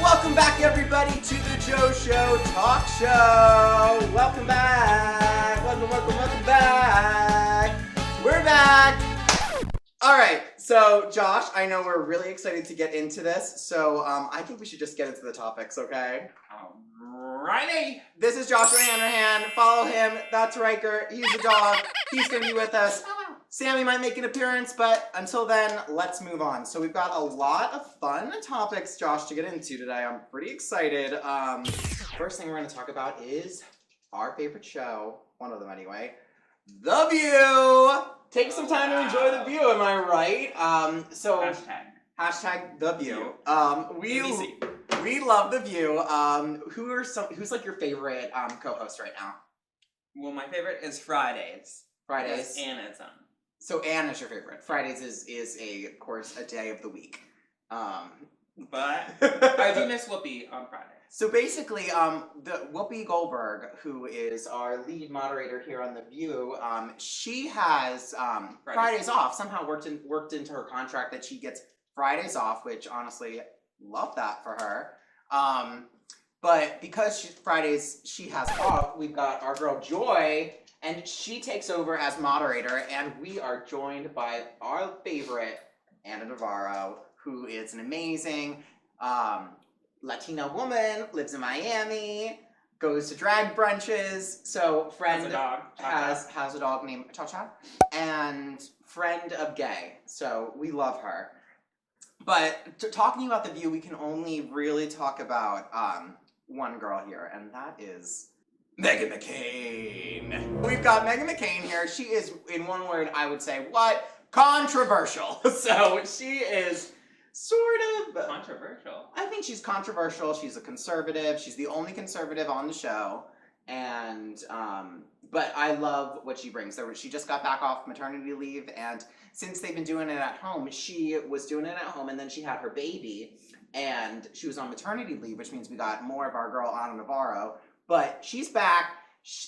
Welcome back, everybody, to the Joe Show Talk Show. Welcome back. Welcome back. We're back. All right. So, Josh, I know we're really excited to get into this. So, I think we should just get into the topics, okay? Alrighty. This is Joshua Hanrahan. Follow him. That's Riker. He's the dog. He's going to be with us. Sammy might make an appearance, but until then, let's move on. So we've got a lot of fun topics, Josh, to get into today. I'm pretty excited. First thing we're going to talk about is our favorite show, one of them anyway, The View. Take some time to enjoy The View, am I right? Hashtag The View. We love The View. Who's like your favorite co-host right now? Well, my favorite is Fridays. Fridays. Anna's on. So Anne is your favorite. Fridays is of course, a day of the week. But I do miss Whoopi on Friday. So basically, the Whoopi Goldberg, who is our lead moderator here on The View, she has Fridays off. Somehow worked into her contract that she gets Fridays off, which honestly, love that for her. But because Fridays she has off, we've got our girl Joy. And she takes over as moderator, and we are joined by our favorite, Anna Navarro, who is an amazing Latina woman, lives in Miami, goes to drag brunches, so friend has a dog named Cha-Cha, and friend of Gay, so we love her. But talking about The View, we can only really talk about one girl here, and that is Meghan McCain. We've got Meghan McCain here. She is, in one word, I would say, what? Controversial. So she is sort of controversial. I think she's controversial. She's a conservative. She's the only conservative on the show. And but I love what she brings. So she just got back off maternity leave, and since they've been doing it at home, she was doing it at home, and then she had her baby, and she was on maternity leave, which means we got more of our girl Anna Navarro. But she's back,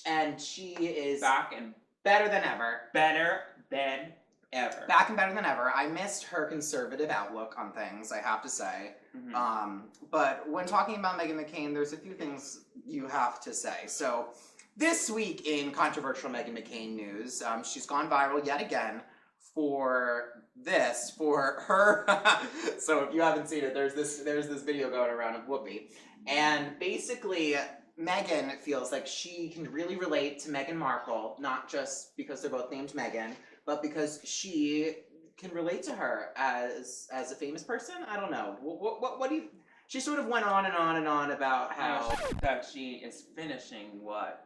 and she is back and better than ever. Better than ever. Back and better than ever. I missed her conservative outlook on things, I have to say. Mm-hmm. But when talking about Meghan McCain, there's a few things you have to say. So this week in controversial Meghan McCain news, she's gone viral yet again for her. So if you haven't seen it, there's this video going around of Whoopi, and basically Meghan feels like she can really relate to Meghan Markle, not just because they're both named Meghan, but because she can relate to her as a famous person. I don't know. What do you? She sort of went on and on and on about how that she is finishing what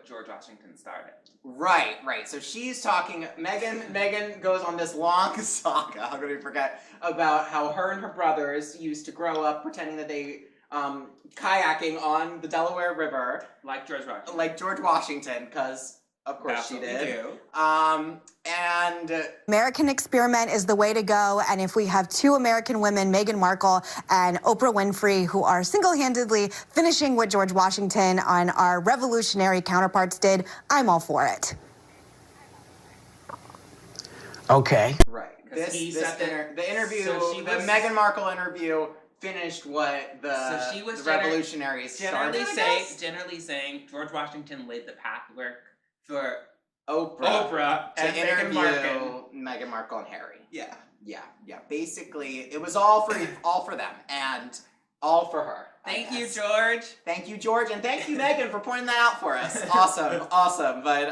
George Washington started. Right. So she's talking. Meghan goes on this long saga. How could I forget about how her and her brothers used to grow up pretending that they kayaking on the Delaware River, like George Washington, because of course she did. And American experiment is the way to go. And if we have two American women, Meghan Markle and Oprah Winfrey, who are single-handedly finishing what George Washington and our revolutionary counterparts did, I'm all for it. Okay. Right. The Meghan Markle interview finished what the revolutionaries generally saying George Washington laid the pathwork for Oprah and to interview Meghan Markle and Harry. Yeah. Basically, it was all for them and all for her. Thank you, George. Thank you, George, and thank you, Meghan, for pointing that out for us. Awesome. But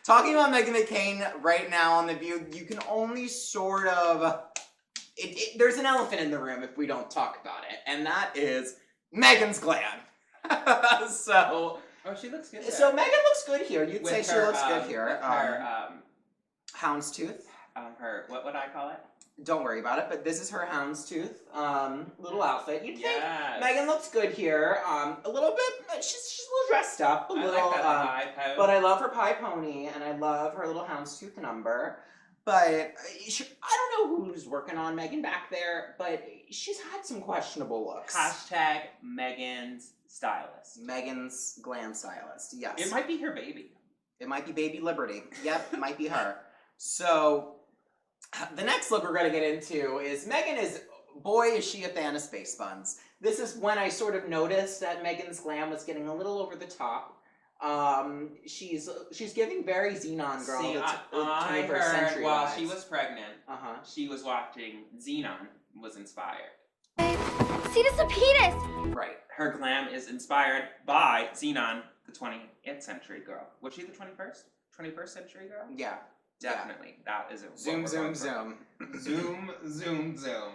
talking about Meghan McCain right now on The View, you can only sort of. There's an elephant in the room if we don't talk about it, and that is Meghan's glam. Oh, she looks good there. So Meghan looks good here. You'd say she looks good here. Her houndstooth. Her what would I call it? Don't worry about it. But this is her houndstooth little outfit. You'd think Meghan looks good here. A little bit. She's a little dressed up. I like that high pony. But I love her pie pony, and I love her little houndstooth number. But I don't know who's working on Meghan back there, but she's had some questionable looks. Hashtag Meghan's stylist. Meghan's glam stylist, yes. It might be her baby. It might be baby Liberty. Yep, it might be her. So, the next look we're going to get into is Meghan is boy, is she a fan of space buns. This is when I sort of noticed that Meghan's glam was getting a little over the top. She's giving very Xenon girl. See, the I 21st heard century while vibes. she was pregnant, Uh-huh. she was watching Xenon, was inspired. See, this is a penis! Right. Her glam is inspired by Xenon, the 20th century girl. Was she the 21st? 21st century girl? Yeah. Definitely. That is a Zoom, zoom, zoom. Zoom, zoom, zoom.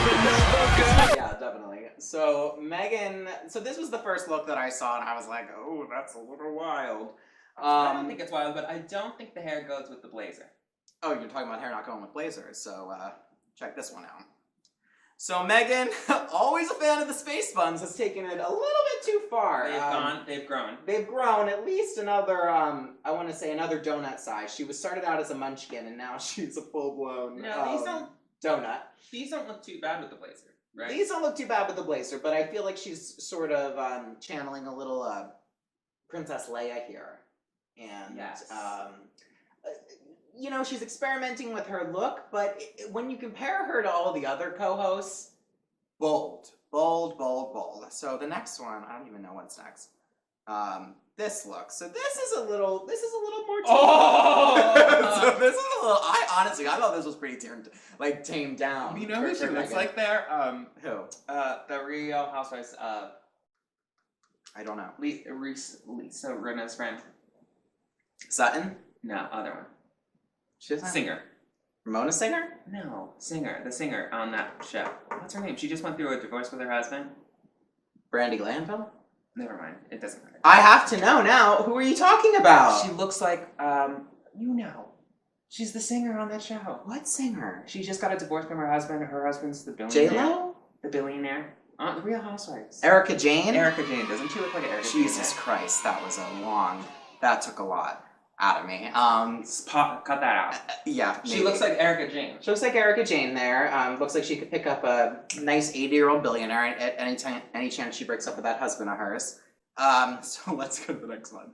Yeah, definitely. So Meghan, so this was the first look that I saw, and I was like, oh, that's a little wild. I don't think it's wild, but I don't think the hair goes with the blazer. Oh, you're talking about hair not going with blazers, so check this one out. So Meghan, always a fan of the space buns, has taken it a little bit too far. They've grown. They've grown at least another, I want to say another donut size. She was started out as a munchkin, and now she's a full-blown No, donut. these don't look too bad with the blazer, right? These don't look too bad with the blazer, but I feel like she's sort of channeling a little Princess Leia here. And, Yes. you know, she's experimenting with her look, but when you compare her to all the other co-hosts, bold, bold, bold, bold. So the next one, I don't even know what's next. This look. So this is a little more. Oh! So this is a little. I thought this was pretty tamed down. You know who she looks Meghan. like there? Who? The Real Housewives of I don't know. Lisa Rinna's friend. Sutton? No, other one. She doesn't have- Singer. Ramona Singer? No, singer. The singer on that show. What's her name? She just went through a divorce with her husband. Brandy Glanville? Never mind. It doesn't matter. I have to know now. Who are you talking about? She looks like, you know. She's the singer on that show. What singer? She just got a divorce from her husband. Her husband's the billionaire. J-Lo? The billionaire. The Real Housewives. Erica Jane? Erica Jane. Doesn't she look like Erica Jane? Jesus Christ, that took a lot out of me. Cut that out. Yeah. She maybe. looks like Erica Jane. She looks like Erica Jane there. Looks like she could pick up a nice 80-year-old billionaire at any chance she breaks up with that husband of hers. So let's go to the next one.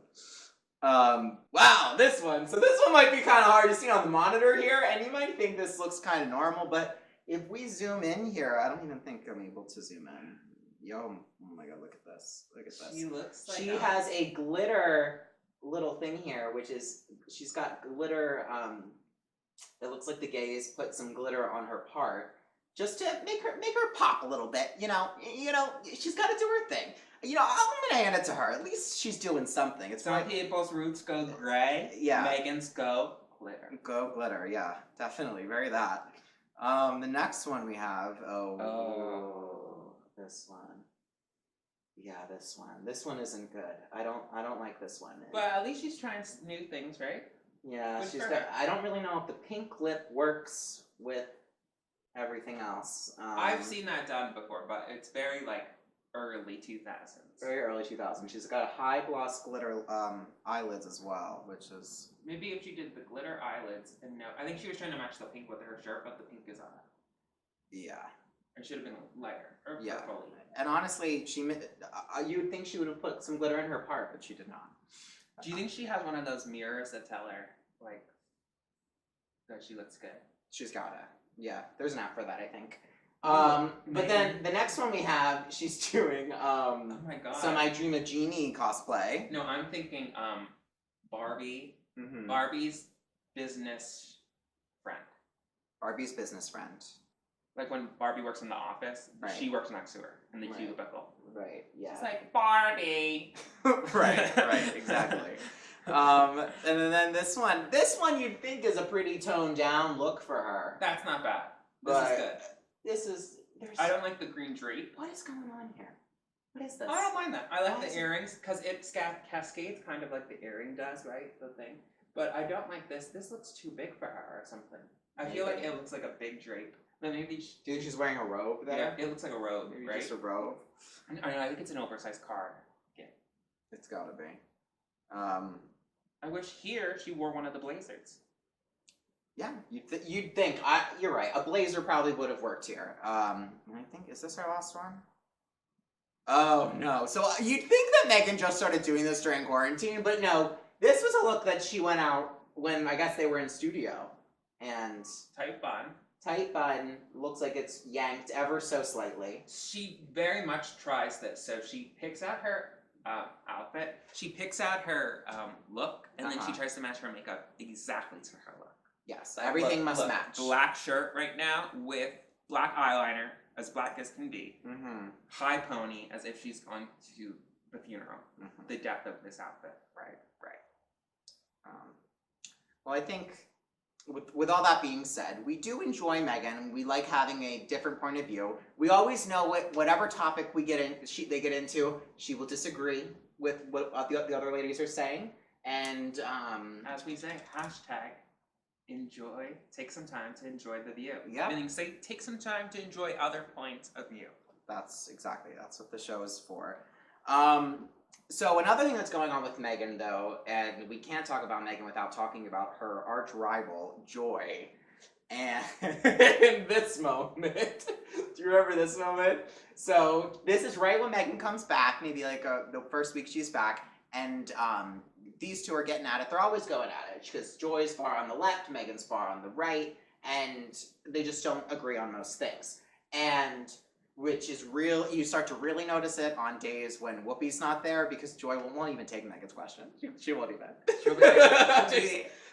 Wow, this one. So this one might be kind of hard to see on the monitor here, and you might think this looks kind of normal, but if we zoom in here, I don't even think I'm able to zoom in. Yo, oh my god, look at this. Look at this. She looks like She has a glitter little thing here, which is, she's got glitter, it looks like the gays put some glitter on her part, just to make her pop a little bit, you know, she's gotta do her thing. You know, I'm gonna hand it to her, at least she's doing something. It's Some like, people's roots go gray. Yeah. Megan's go glitter. go glitter, yeah, definitely, very that. The next one we have, this one. Yeah, this one. This one isn't good. I don't like this one. But at least she's trying new things, right? Yeah, Good she's for got. her. I don't really know if the pink lip works with everything else. I've seen that done before, but it's very like early 2000s. Very early 2000s. She's got a high gloss glitter eyelids as well, which is. Maybe if she did the glitter eyelids and no, I think she was trying to match the pink with her shirt, but the pink is off. Yeah. It should have been lighter or Yeah. purple. And honestly, you would think she would have put some glitter in her part, but she did not. Do you think she has one of those mirrors that tell her like that she looks good? She's got it. Yeah, there's an app for that, I think. But then the next one we have, she's doing Oh my god. some I Dream of Jeannie cosplay. No, I'm thinking Barbie. Mm-hmm. Barbie's business friend. Barbie's business friend. Like when Barbie works in the office, Right. she works next to her in the Right. cubicle. Right. Yeah. It's like Barbie. right, exactly. And then this one you'd think is a pretty toned down look for her. That's not bad. This But is good. This is. I don't like the green drape. What is going on here? What is this? I don't mind that. I like Why is the it- earrings because it cascades kind of like the earring does, right? The thing. But I don't like this. This looks too big for her or something. I feel like Maybe. it looks like a big drape. But maybe Dude, she's wearing a robe there. yeah, it looks like a robe, Maybe right? just a robe. I think it's an oversized card. It's gotta be. I wish here she wore one of the blazers. Yeah, you'd think. You're right. A blazer probably would have worked here. I think, is this our last one? Oh no. So you'd think that Meghan just started doing this during quarantine, but no. This was a look that she went out when I guess they were in studio. and Tight bun. tight bun, looks like it's yanked ever so slightly. She very much tries this. So she picks out her outfit. She picks out her look, and then she tries to match her makeup exactly to her look. Yes, everything must look, match. Black shirt right now with black eyeliner, as black as can be. High pony, as if she's going to the funeral. The depth of this outfit. Right. Well, I think with all that being said, we do enjoy Meghan. We like having a different point of view. We always know whatever topic we get in, they get into, she will disagree with what the other ladies are saying. And as we say, hashtag enjoy. Take some time to enjoy the view. Yeah. Meaning, say, take some time to enjoy other points of view. That's what the show is for. So another thing that's going on with Meghan, though, and we can't talk about Meghan without talking about her arch rival, Joy. And in this moment, do you remember this moment? So this is right when Meghan comes back, maybe like the first week she's back, and these two are getting at it. They're always going at it, because Joy's far on the left, Meghan's far on the right, and they just don't agree on most things. And which is real, you start to really notice it on days when Whoopi's not there, because Joy won't even take Meghan's question. She won't even.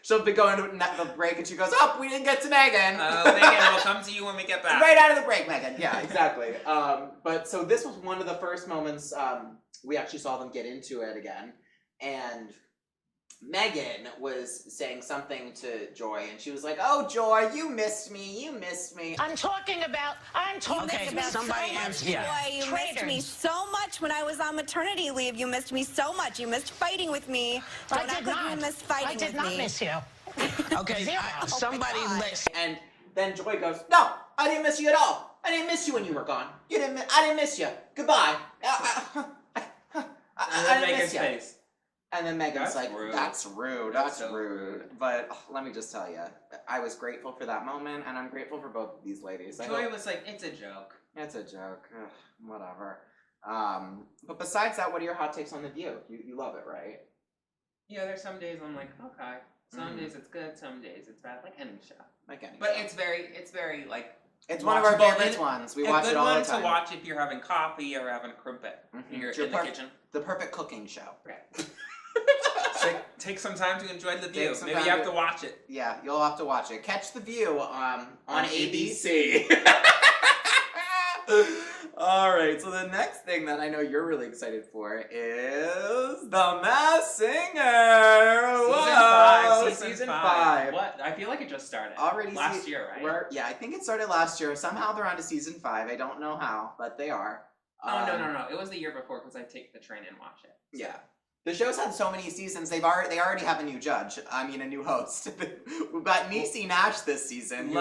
She'll be going to the break and she goes, oh, we didn't get to Meghan. Meghan, we'll come to you when we get back. Right out of the break, Meghan. Yeah, exactly. But so this was one of the first moments we actually saw them get into it again. And Meghan was saying something to Joy, and she was like, "Oh, Joy, you missed me. I'm talking about somebody else. Joy, you missed me so much when I was on maternity leave. You missed me so much. You missed fighting with me. I did not. You missed fighting with me. I did not miss you. Okay, somebody listen. And then Joy goes, "No, I didn't miss you at all. I didn't miss you when you were gone. I didn't miss you. Goodbye. I didn't miss you." Face. And then Meghan's That's like, rude. that's rude, That's that's so rude. But let me just tell you, I was grateful for that moment, and I'm grateful for both of these ladies. Joy was like, it's a joke. It's a joke. Ugh, whatever. But besides that, what are your hot takes on The View? You love it, right? Yeah, there's some days I'm like, okay. Some days it's good, some days it's bad, like any show. Like any But show. it's very, like... It's one of our watchable. favorite ones. We watch it all the time. A good one to watch if you're having coffee or having a crumpet. You're in the kitchen. The perfect cooking show. Right. Take some time to enjoy The View. Maybe you have to watch it. Yeah, you'll have to watch it. Catch The View on ABC. Alright, so the next thing that I know you're really excited for is The Masked Singer! Season 5. What? I feel like it just started. Already last year, right? Yeah, I think it started last year. Somehow they're on to Season 5. I don't know how, but they are. Oh, no. It was the year before because I take the train and watch it. So. Yeah. The show's had so many seasons, they already have a new judge. I mean, a new host. We've got Niecy Nash this season,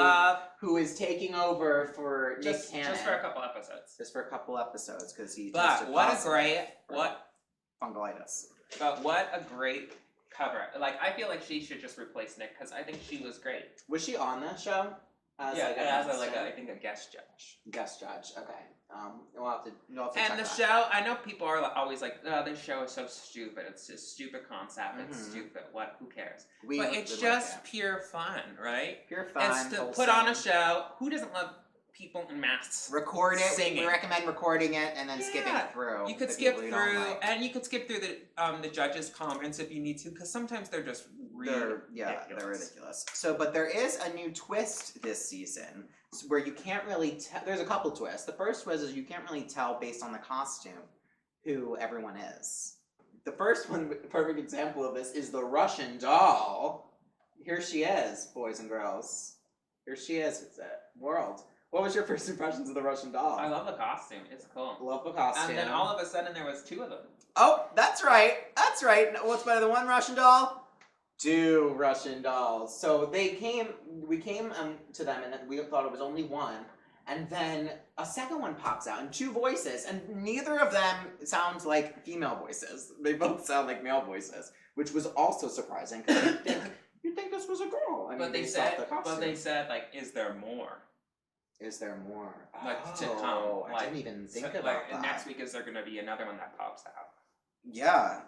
who is taking over for Nick Cannon. Just for a couple episodes. Just for a couple episodes, because he But what a great... Fungulitis. But what a great cover. Like, I feel like she should just replace Nick, because I think she was great. Was she on the show? I think a guest judge. Guest judge, okay. We'll have to and the show, I know people are always like, oh, this show is so stupid. It's just stupid concept. It's stupid. Who cares? But it's just pure fun, right? Pure fun. It's to put on a show. Who doesn't love people in masks? Record it. Singing. We recommend recording it and then skipping through. You could skip through, and you could skip through the judges' comments if you need to, because sometimes they're just ridiculous. They're ridiculous. So, but there is a new twist this season where you can't really tell. There's a couple twists. The first twist is you can't really tell based on the costume who everyone is. The first one, perfect example of this, is the Russian doll. Here she is, boys and girls. Here she is. It's a world. What was your first impressions of the Russian doll? I love the costume. It's cool. Love the costume. And then all of a sudden there was 2 of them. Oh, that's right. That's right. What's better than one Russian doll? 2 Russian dolls. So we came to them and we thought it was only one. And then a second one pops out and 2 voices. And neither of them sounds like female voices. They both sound like male voices, which was also surprising because you'd think this was a girl. I mean, they said, like, is there more? Is there more? Like, to come. I didn't even think about that. Next week, is there going to be another one that pops out? Yeah,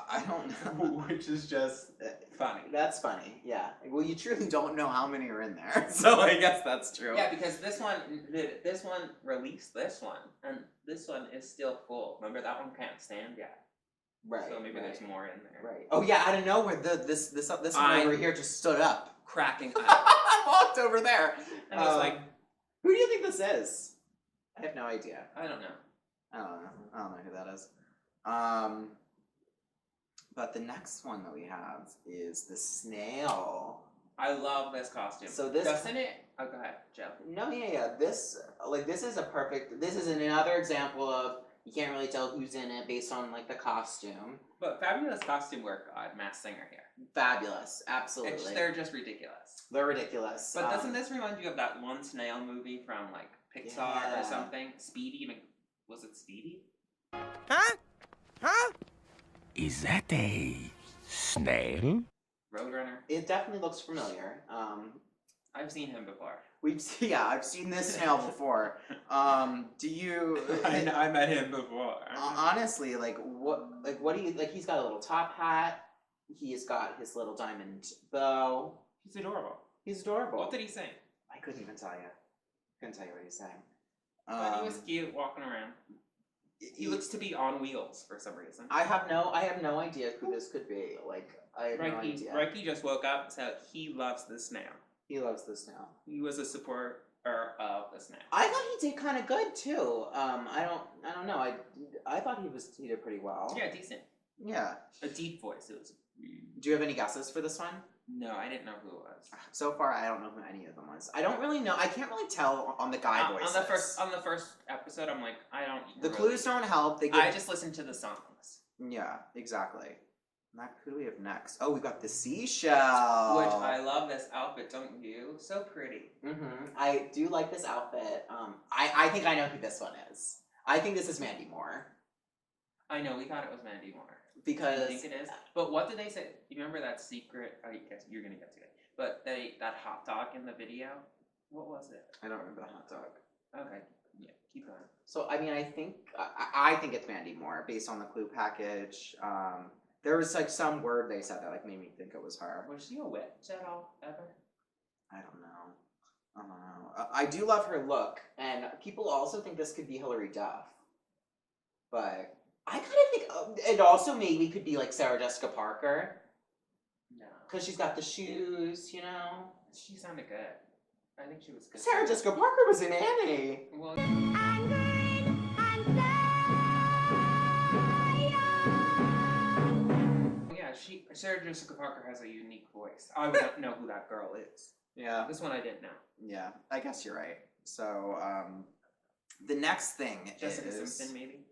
I don't know. Which is just funny. That's funny, yeah. Well, you truly don't know how many are in there, so I guess that's true. Yeah, because this one released this one, and this one is still full. Remember, that one can't stand yet. Right. So maybe there's more in there. Right. Oh yeah, out of nowhere, this one over here just stood up. Cracking up. I walked over there. And I was like, who do you think this is? I have no idea. I don't know. I don't know who that is. But the next one that we have is the snail. I love this costume. So this doesn't it? Oh, go ahead, Joe. No, yeah. This is another example of you can't really tell who's in it based on like the costume. But fabulous costume work on Masked Singer here. Fabulous, absolutely. They're just ridiculous. They're ridiculous. But doesn't this remind you of that one snail movie from like Pixar or something? Was it Speedy? Huh? Huh? Is that a snail? Roadrunner. It definitely looks familiar. I've seen him before. I've seen this snail before. Do you? I met him before. Honestly, what do you like? He's got a little top hat. He's got his little diamond bow. He's adorable. He's adorable. What did he sing? I couldn't even tell you. Couldn't tell you what he sang. But he was cute walking around. He looks to be on wheels for some reason. I have no idea who this could be. Like, I have no idea. Reiki just woke up and said he loves the snail. He loves the snail. He was a supporter of the snail. I thought he did kind of good too. I don't know. I thought he did pretty well. Yeah, decent. Yeah. A deep voice. It was. Do you have any guesses for this one? No, I didn't know who it was. So far, I don't know who any of them was. I don't really know. I can't really tell on the guy voices. On the first episode, I'm like, I don't. The clues don't help. I just listened to the songs. Yeah, exactly. Who do we have next? Oh, we got the seashell. Which I love this outfit, don't you? So pretty. Mm-hmm. I do like this outfit. I think I know who this one is. I think this is Mandy Moore. I know, we thought it was Mandy Moore. Because I think it is. But what did they say? You remember that secret? I guess you're gonna get to it. But that hot dog in the video. What was it? I don't remember the hot dog. Okay, yeah, keep going. So I mean, I think it's Mandy Moore based on the clue package. There was like some word they said that like made me think it was her. Was she a witch at all ever? I don't know. I do love her look, and people also think this could be Hilary Duff, but. I kind of think it also maybe could be like Sarah Jessica Parker. No. Because she's got the shoes, you know? She sounded good. I think she was good. Sarah Jessica Parker was in Annie. Well, yeah, Sarah Jessica Parker has a unique voice. I wouldn't know who that girl is. Yeah. This one I didn't know. Yeah, I guess you're right. So, the next thing Jessica Simpson, maybe?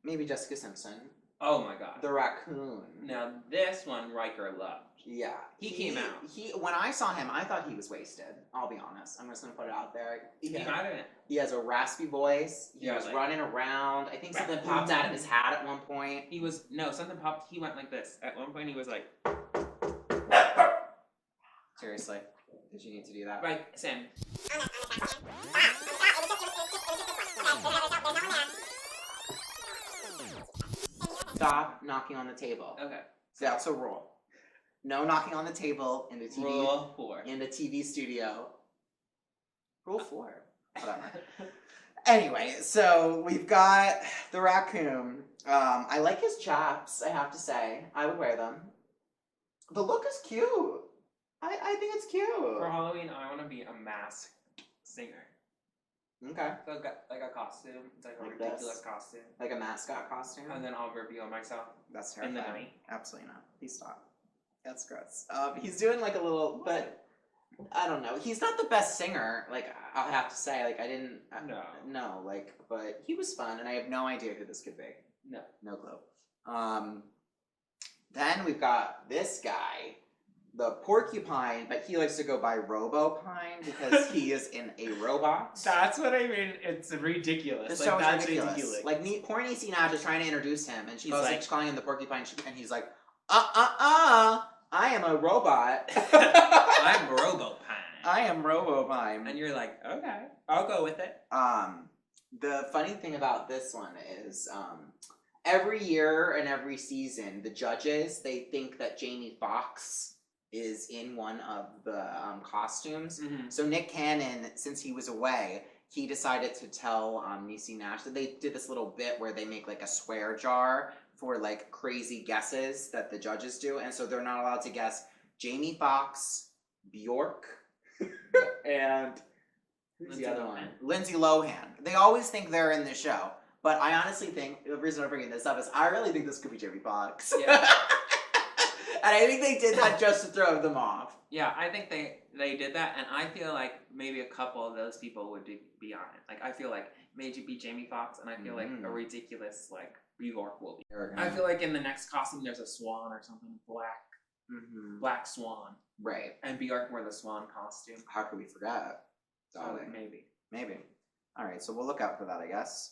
Maybe Jessica Simpson. Oh my god. The raccoon. Now this one Riker loved. Yeah. He came out. When I saw him, I thought he was wasted. I'll be honest. I'm just gonna put it out there. He has a raspy voice. He was like, running around. I think something popped out of his hat at one point. Something popped. He went like this. At one point he was like. Seriously. Did you need to do that? Right, Sam. Stop knocking on the table. Okay. So that's a rule. No knocking on the table in the TV. Rule 4. In the TV studio. Rule 4. Whatever. Anyway, so we've got the raccoon. I like his chaps, I have to say. I would wear them. The look is cute. I think it's cute. For Halloween, I want to be a masked singer. Okay. So like a costume. It's like a Like ridiculous this? costume. Like a mascot costume? And then I'll reveal myself. That's in terrifying. the night. Absolutely not. Please stop. That's gross. He's doing like a little, but I don't know. He's not the best singer. Like I'll have to say, like I didn't. No. Like, but he was fun, and I have no idea who this could be. No clue. Then we've got this guy, the porcupine, but he likes to go by Robopine because he is in a robot. That's what I mean. It's ridiculous. This show is ridiculous. Like, poor Niecy Nash is trying to introduce him, and she's like calling him the porcupine, and he's like, I am a robot. I'm Robopine. I am Robopine. And you're like, okay, I'll go with it. The funny thing about this one is, every year and every season, the judges, they think that Jamie Foxx is in one of the costumes. Mm-hmm. So Nick Cannon, since he was away, he decided to tell Niecy Nash that they did this little bit where they make like a swear jar for like crazy guesses that the judges do, and so they're not allowed to guess Jamie Foxx, Bjork, and who's the other one? Lindsay Lohan. They always think they're in the show, but I honestly think the reason I'm bringing this up is I really think this could be Jamie Foxx. Yeah. And I think they did that just to throw them off. Yeah, I think they did that, and I feel like maybe a couple of those people would be on it. Like, I feel like maybe be Jamie Foxx, and I feel like a ridiculous, like, Bjork will be. I feel like in the next costume there's a swan or something, black swan. Right. And Bjork wore the swan costume. How could we forget? Darling. Maybe. All right, so we'll look out for that, I guess.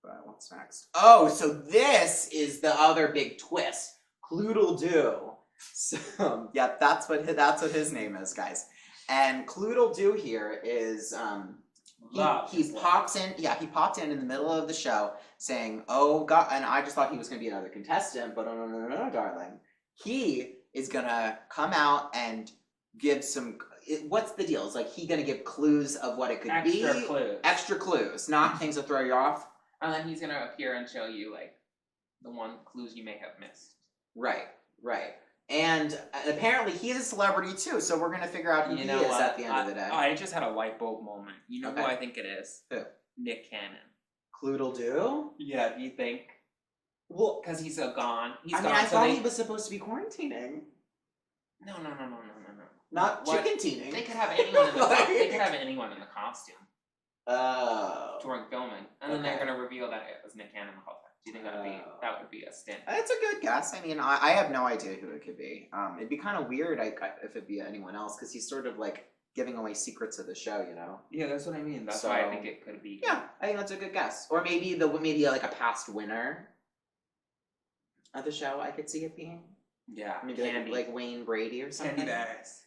But what's next? Oh, so this is the other big twist. Cloodle-doo. So, yeah, that's what his name is, guys. And Cloodle-doo here is he pops in in the middle of the show saying, "Oh God," and I just thought he was going to be another contestant, but no, darling. He is gonna come out and give some. What's the deal? Is like he gonna give clues of what it could be? Extra clues, not things that throw you off. And then he's gonna appear and show you like the clues you may have missed. Right. And apparently he's a celebrity too, so we're gonna figure out who he is at the end of the day. I just had a light bulb moment. You know who I think it is? Who? Nick Cannon. Cloodle-doo? Yeah, do you think? Well, because he's so gone. I thought he was supposed to be quarantining. No. Not chicken-teaning. They could have anyone in the they could have anyone in the costume. Oh. During filming. And then they're gonna reveal that it was Nick Cannon the whole time. Do you think that would be a stint? It's a good guess. I mean, I have no idea who it could be. It'd be kind of weird if it'd be anyone else, because he's sort of like giving away secrets of the show, you know? Yeah, that's what I mean. That's why I think it could be. Yeah, I think that's a good guess. Or maybe like a past winner of the show. I could see it being. Yeah, maybe like Wayne Brady or something. Candy Bears.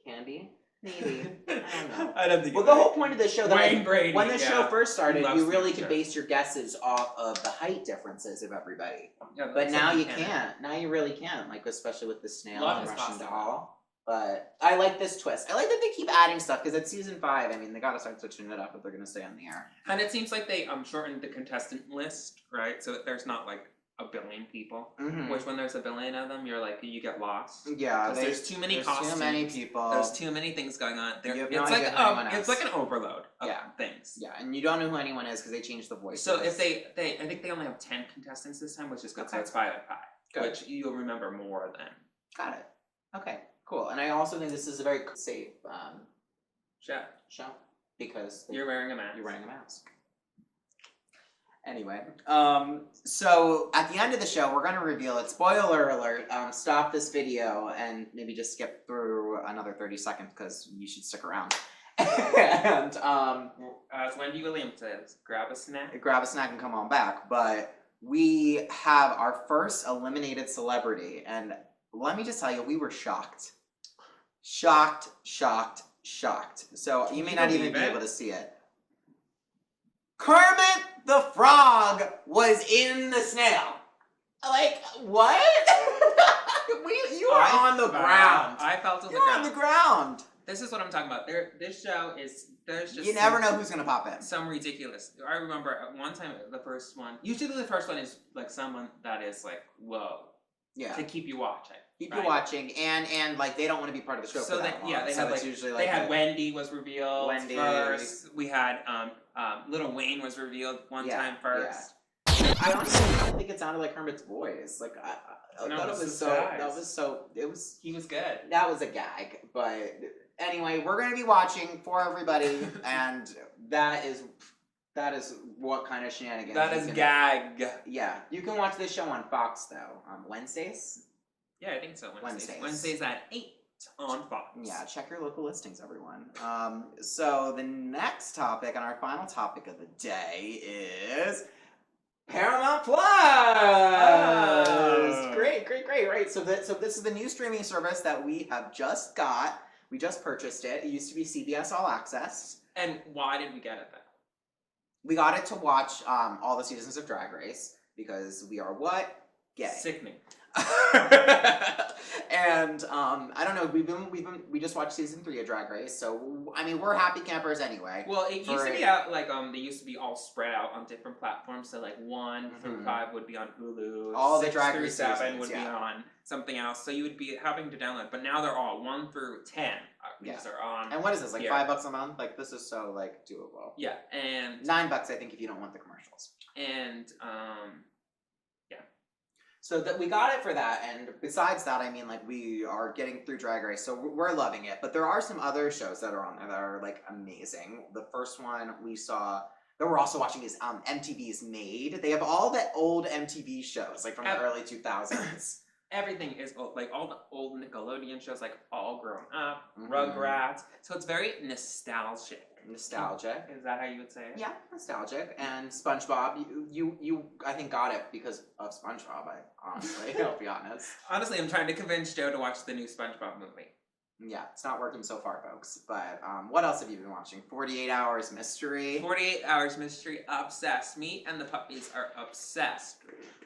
Candy. Maybe. I don't know. I don't think. Well, the whole point of the show, Brady, when the show first started, you really could base your guesses off of the height differences of everybody. Yeah, but now you can't. Now you really can't. Like especially with the snail and Russian doll. But I like this twist. I like that they keep adding stuff because it's season 5. I mean, they gotta start switching it up if they're gonna stay on the air. And it seems like they shortened the contestant list, right? So that there's not like a billion people. Mm-hmm. Which when there's a billion of them, you're like you get lost. Yeah, there's too many costumes. Too many people. There's too many things going on. It's like an overload of things. Yeah, and you don't know who anyone is because they changed the voices. So if I think they only have 10 contestants this time, which is good. So it's 5 and 5, which you'll remember more than. Got it. Okay, cool. And I also think this is a very safe show because you're wearing a mask. You're wearing a mask. Anyway, so at the end of the show, we're going to reveal it. Spoiler alert, stop this video and maybe just skip through another 30 seconds because you should stick around. And, as Wendy Williams says, grab a snack. Grab a snack and come on back. But we have our first eliminated celebrity. And let me just tell you, we were shocked. Shocked. So you may not even be able to see it. Kermit the Frog was in the snail. Like, what? You are on the ground. I felt on the ground. You're on the ground. This is what I'm talking about. This show is, there's just... You never know who's going to pop in. Some ridiculous. I remember at one time, the first one, usually the first one is like someone that is like, whoa. Yeah. To keep you watching. Keep you watching, and like they don't want to be part of the show for that long. Yeah, they had like usually like they had Wendy was revealed first. We had Little Wayne was revealed one time first. Yeah. I honestly don't think it sounded like Hermit's voice. Like I thought he was good. That was a gag, but anyway, we're gonna be watching for everybody, and that is what kind of shenanigans. That is gag. Yeah, you can watch this show on Fox though on Wednesdays. Yeah, I think so. Wednesdays at 8 on Fox. Yeah, check your local listings, everyone. So the next topic and our final topic of the day is Paramount Plus. Oh. Great. Right. So this is the new streaming service that we have just got. We just purchased it. It used to be CBS All Access. And why did we get it then? We got it to watch all the seasons of Drag Race. because we are what? Gay. Sickening. And I don't know. We just watched season 3 of Drag Race, so I mean we're happy campers anyway. Well, it used to be out like they used to be all spread out on different platforms. So like 1 through 5 would be on Hulu. All 6 the Drag through Race 7 seasons, would be on something else. So you would be having to download. But now they're all 1 through 10. These are on. And what is this, like here. $5 a month? Like this is so like doable. Yeah, and $9 I think if you don't want the commercials. And So that we got it for that, and besides that, I mean, like, we are getting through Drag Race, so we're loving it. But there are some other shows that are on there that are, like, amazing. The first one we saw, that we're also watching is MTV's Made. They have all the old MTV shows, like, from the early 2000s. Everything is old, like, all the old Nickelodeon shows, like, All Grown Up, Rugrats. So it's very nostalgic. Nostalgic. Is that how you would say it? Yeah, nostalgic. And SpongeBob, you I think got it because of SpongeBob, I'll be honest. Honestly, I'm trying to convince Joe to watch the new SpongeBob movie. Yeah, it's not working so far, folks. But what else have you been watching? 48 Hours Mystery. 48 Hours Mystery, obsessed. Me and the puppies are obsessed.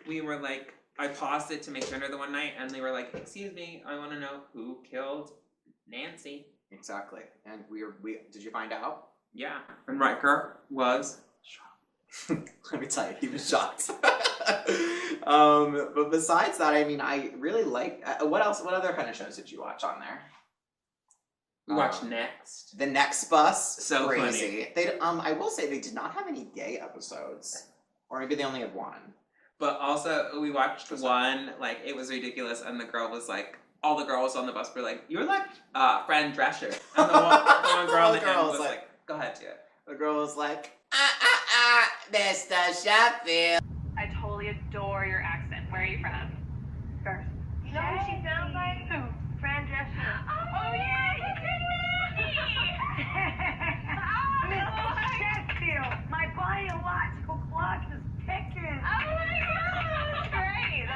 We were like, I paused it to make dinner the one night, and they were like, excuse me, I want to know who killed Nancy. Exactly. And we did you find out? Yeah. And Riker was shocked. Let me tell you, he was shocked. But besides that, I mean, I really like, what other kind of shows did you watch on there? We watched Next. The Next Bus. So crazy. funny. They, I will say they did not have any gay episodes. Or maybe they only had one. But also, we watched one, like, it was ridiculous, and the girl was like, all the girls on the bus were like, you're like Fran Drescher. And the one girl in the end was like, go ahead, Tia. The girl was like, Mr. Sheffield. I totally adore your accent. Where are you from? First. You know who she sounds like? Who? Fran Drescher. Oh yeah, you did Mr. Sheffield, my biological clock is ticking. Oh my god, that's great.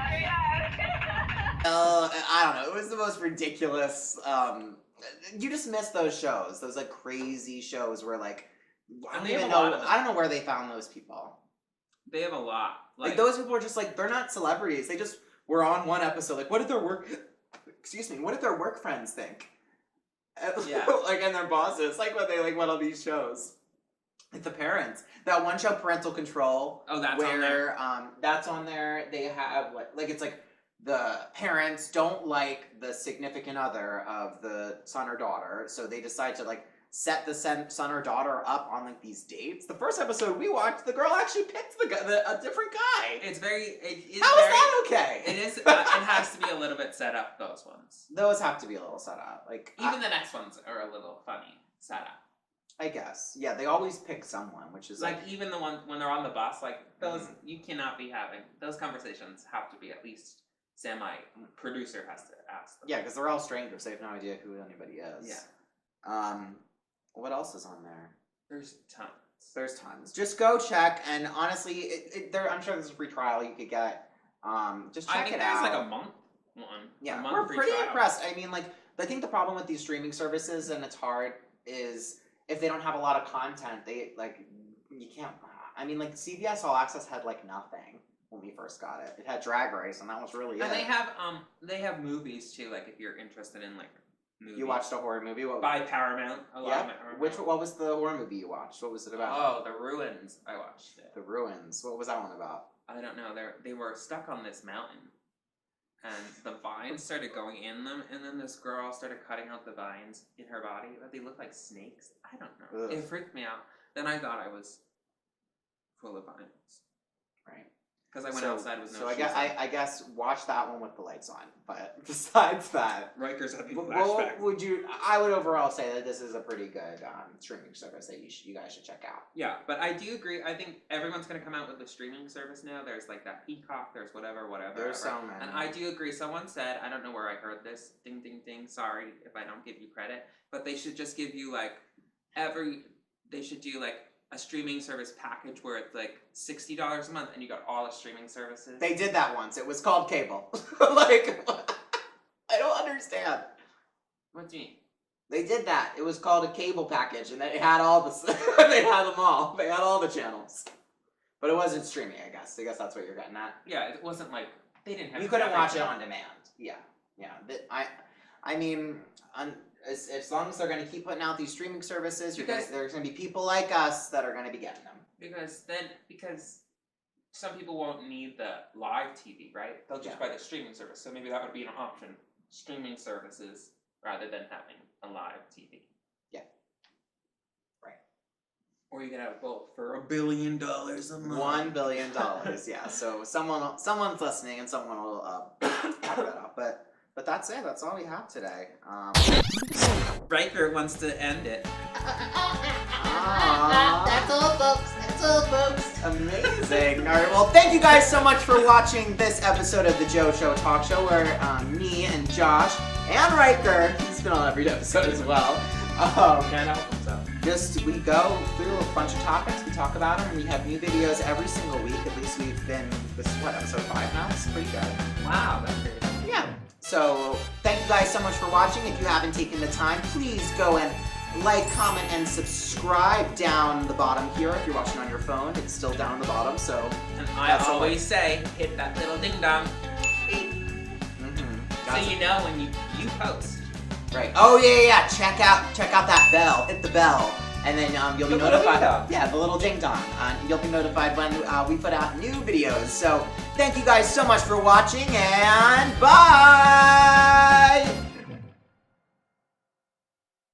I don't know. It was the most ridiculous. You just miss those shows. Those like crazy shows where like I don't know where they found those people. They have a lot. Like those people are just like they're not celebrities. They just were on one episode. Like what did their work? Excuse me. What did their work friends think? Yeah. Like and their bosses. Like when they like went on these shows. Like the parents. That one show, Parental Control. Oh, that's on there. That's on there. They have like it's like. The parents don't like the significant other of the son or daughter, so they decide to like set the son or daughter up on like these dates. The first episode we watched, the girl actually picked a different guy. It's very. It is How is that okay? It is. It has to be a little bit set up. Those ones. Those have to be a little set up. Like even the next ones are a little funny set up. I guess. Yeah, they always pick someone, which is like even the one when they're on the bus. Like those, you cannot be having those conversations. Have to be at least. Producer has to ask them. Yeah, because they're all strangers. They have no idea who anybody is. Yeah. What else is on there? There's tons. There's tons. Just go check, and honestly, I'm sure there's a free trial you could get. Just check it out. I think there's like a month one. Yeah, we're pretty impressed. I mean, like, I think the problem with these streaming services, and it's hard, is if they don't have a lot of content, you can't. I mean, like, CBS All Access had like nothing. When we first got it, it had Drag Race, and that was really it. And they have movies too. Like if you're interested in like movies. You watched a horror movie by Paramount. What was the horror movie you watched? What was it about? Oh, The Ruins. I watched it. The Ruins. What was that one about? I don't know. They were stuck on this mountain, and the vines started going in them, and then this girl started cutting out the vines in her body. But they looked like snakes. I don't know. Ugh. It freaked me out. Then I thought I was full of vines. Right. Because I went outside with no shoes. So I guess watch that one with the lights on. But besides that, Riker's having flashbacks. I would overall say that this is a pretty good streaming service that you guys should check out. Yeah, but I do agree. I think everyone's going to come out with a streaming service now. There's like that Peacock. There's whatever. There's so many. And I do agree. Someone said, I don't know where I heard this. Ding, ding, ding. Sorry if I don't give you credit. But they should just give you like they should do like a streaming service package where it's like $60 a month and you got all the streaming services. They did that once. It was called cable. Like, I don't understand. What do you mean? They did that. It was called a cable package, and it had all the. They had them all. They had all the channels. But it wasn't streaming, I guess. I guess that's what you're getting at. Yeah, it wasn't like they didn't have. You couldn't watch it everything. on demand. Yeah. I mean, as long as they're going to keep putting out these streaming services, there's going to be people like us that are going to be getting them. Because some people won't need the live TV, right? They'll just buy the streaming service. So maybe that would be an option. Streaming services rather than having a live TV. Yeah. Right. Or you could have both for $1 billion a month. $1 billion, yeah. So someone's listening and someone will back that up. But that's it. That's all we have today. Riker wants to end it. That's all, folks. That's all, folks. Amazing. All right. Well, thank you guys so much for watching this episode of the Joe Show Talk Show, where me and Josh and Riker, he's been on every episode as well. Can't help himself. We go through a bunch of topics, we talk about them, and we have new videos every single week. At least we've been, this is what, episode 5 now? It's pretty good. Wow, that's great. Yeah. So, thank you guys so much for watching. If you haven't taken the time, please go and like, comment, and subscribe down the bottom here. If you're watching on your phone, it's still down the bottom, so... And I always say, hit that little ding-dong. So you know when you post. Right. Oh, yeah. Check out that bell. Hit the bell. And then you'll be notified. Yeah, the little ding dong. You'll be notified when we put out new videos. So thank you guys so much for watching, and bye!